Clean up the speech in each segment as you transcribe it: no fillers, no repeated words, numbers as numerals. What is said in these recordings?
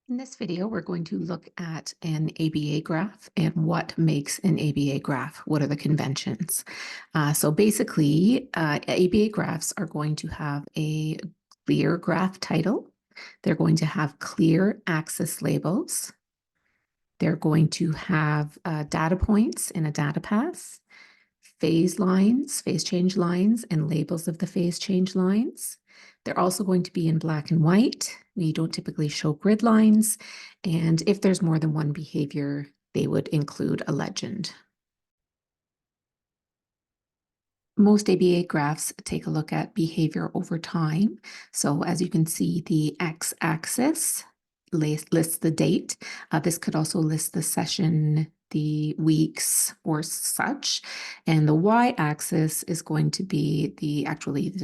In this video, we're going to look at an ABA graph and what makes an ABA graph. What are the conventions? So basically, ABA graphs are going to have a clear graph title. They're going to have clear axis labels. They're going to have data points in a data path, phase lines, phase change lines, and labels of the phase change lines. They're also going to be in black and white. We don't typically show grid lines. And if there's more than one behavior, they would include a legend. Most ABA graphs take a look at behavior over time. So as you can see, the x-axis lists the date. This could also list the session, the weeks, or such. And the y-axis is going to be the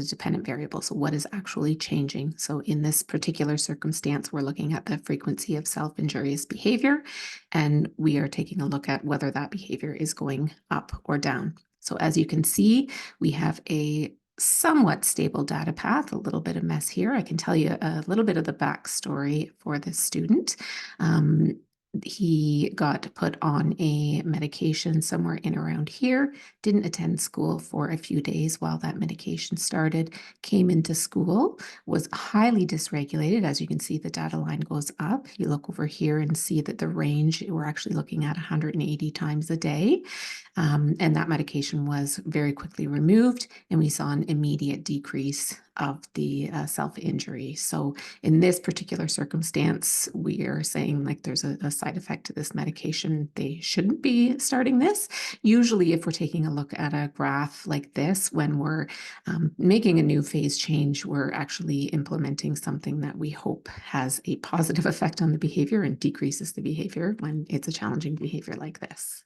dependent variable. So what is actually changing? So in this particular circumstance, we're looking at the frequency of self-injurious behavior, and we are taking a look at whether that behavior is going up or down. So as you can see, we have a somewhat stable data path, a little bit of mess here. I can tell you a little bit of the backstory for this student. He got put on a medication somewhere in around here, didn't attend school for a few days while that medication started, came into school, was highly dysregulated. As you can see, the data line goes up. You look over here and see that the range, we're actually looking at 180 times a day. And that medication was very quickly removed, and we saw an immediate decrease of the self-injury. So in this particular circumstance, we are saying like there's a side effect to this medication. They shouldn't be starting this. Usually, if we're taking a look at a graph like this, when we're making a new phase change, we're actually implementing something that we hope has a positive effect on the behavior and decreases the behavior when it's a challenging behavior like this.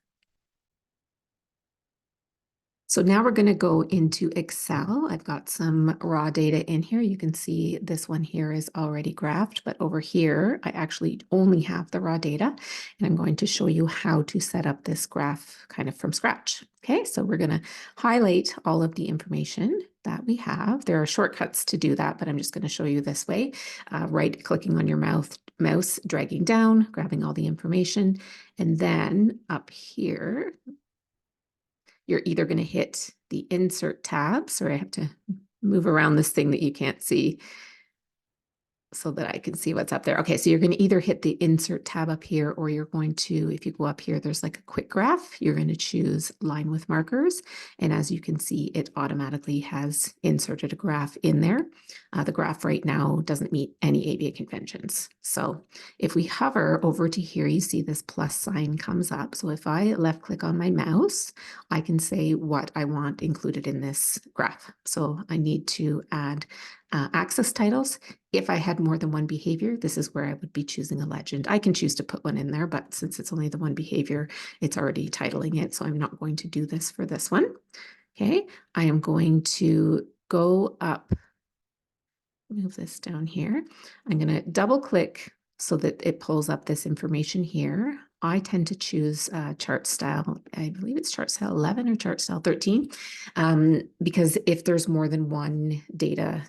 So now we're going to go into Excel. I've got some raw data in here. You can see this one here is already graphed, but over here, I actually only have the raw data, and I'm going to show you how to set up this graph kind of from scratch. Okay, so we're going to highlight all of the information that we have. There are shortcuts to do that, but I'm just going to show you this way. Right-clicking on your mouse, dragging down, grabbing all the information, and then up here, you're either going to hit the insert tab. Sorry, I have to move around this thing that you can't see so that I can see what's up there. Okay, so you're going to either hit the insert tab up here, or you're going to, if you go up here, there's like a quick graph. You're going to choose line with markers. And as you can see, it automatically has inserted a graph in there. The graph right now doesn't meet any ABA conventions. So if we hover over to here, you see this plus sign comes up. So if I left click on my mouse, I can say what I want included in this graph. So I need to add axis titles. If I had more than one behavior, this is where I would be choosing a legend. I can choose to put one in there, but since it's only the one behavior, it's already titling it. So I'm not going to do this for this one. Okay, I am going to go up, move this down here. I'm going to double click so that it pulls up this information here. I tend to choose chart style, I believe it's chart style 11 or chart style 13, because if there's more than one data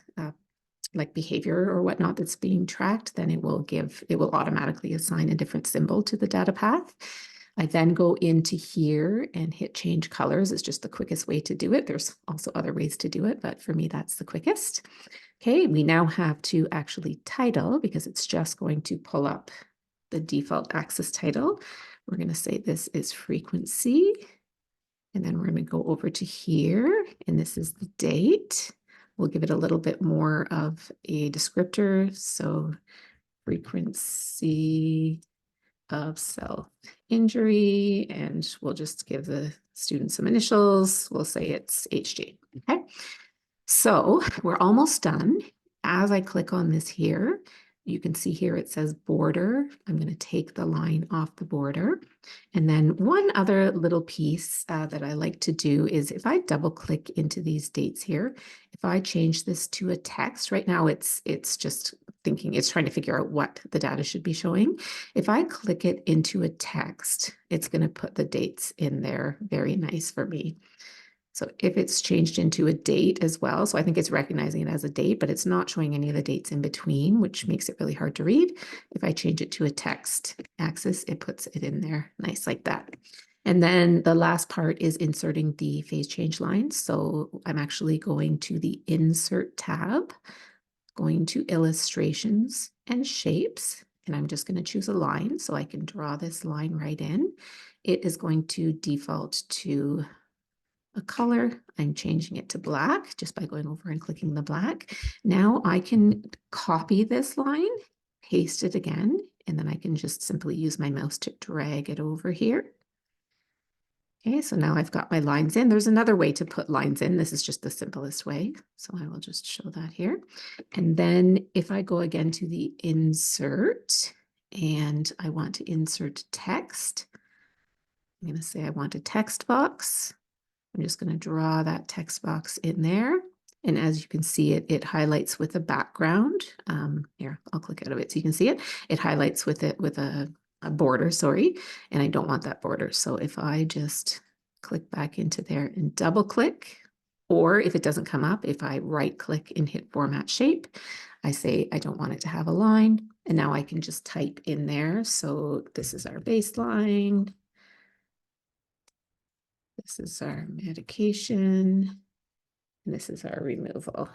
like behavior or whatnot that's being tracked, then it will automatically assign a different symbol to the data path. I then go into here and hit change colors. It's just the quickest way to do it. There's also other ways to do it, but for me, that's the quickest. Okay, we now have to actually title, because it's just going to pull up the default axis title. We're going to say this is frequency, and then we're going to go over to here, and this is the date. We'll give it a little bit more of a descriptor. So frequency of self-injury, and we'll just give the student some initials. We'll say it's HG. Okay. So we're almost done. As I click on this here, you can see here it says border. I'm going to take the line off the border. And then one other little piece that I like to do is if I double click into these dates here, if I change this to a text, right now it's just thinking, it's trying to figure out what the data should be showing. If I click it into a text, it's going to put the dates in there. Very nice for me. So if it's changed into a date as well, so I think it's recognizing it as a date, but it's not showing any of the dates in between, which makes it really hard to read. If I change it to a text axis, it puts it in there nice like that. And then the last part is inserting the phase change lines. So I'm actually going to the Insert tab, going to Illustrations and Shapes, and I'm just going to choose a line so I can draw this line right in. It is going to default to a color. I'm changing it to black just by going over and clicking the black. Now I can copy this line, paste it again, and then I can just simply use my mouse to drag it over here. Okay, so now I've got my lines in. There's another way to put lines in. This is just the simplest way. So I will just show that here. And then if I go again to the insert and I want to insert text, I'm going to say I want a text box. I'm just going to draw that text box in there. And as you can see, it highlights with a background. Here, I'll click out of it so you can see it. It highlights with it with a border, sorry, and I don't want that border. So if I just click back into there and double click, or if it doesn't come up, if I right click and hit Format Shape, I say I don't want it to have a line. And now I can just type in there. So this is our baseline. This is our medication, and this is our removal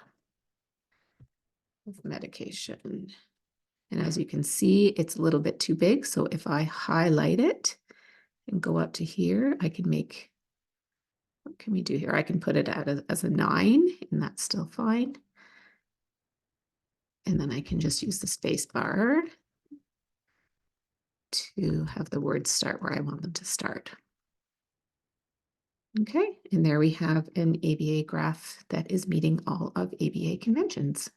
of medication. And as you can see, it's a little bit too big. So if I highlight it and go up to here, I can make, what can we do here? I can put it as a 9, and that's still fine. And then I can just use the space bar to have the words start where I want them to start. Okay, and there we have an ABA graph that is meeting all of ABA conventions.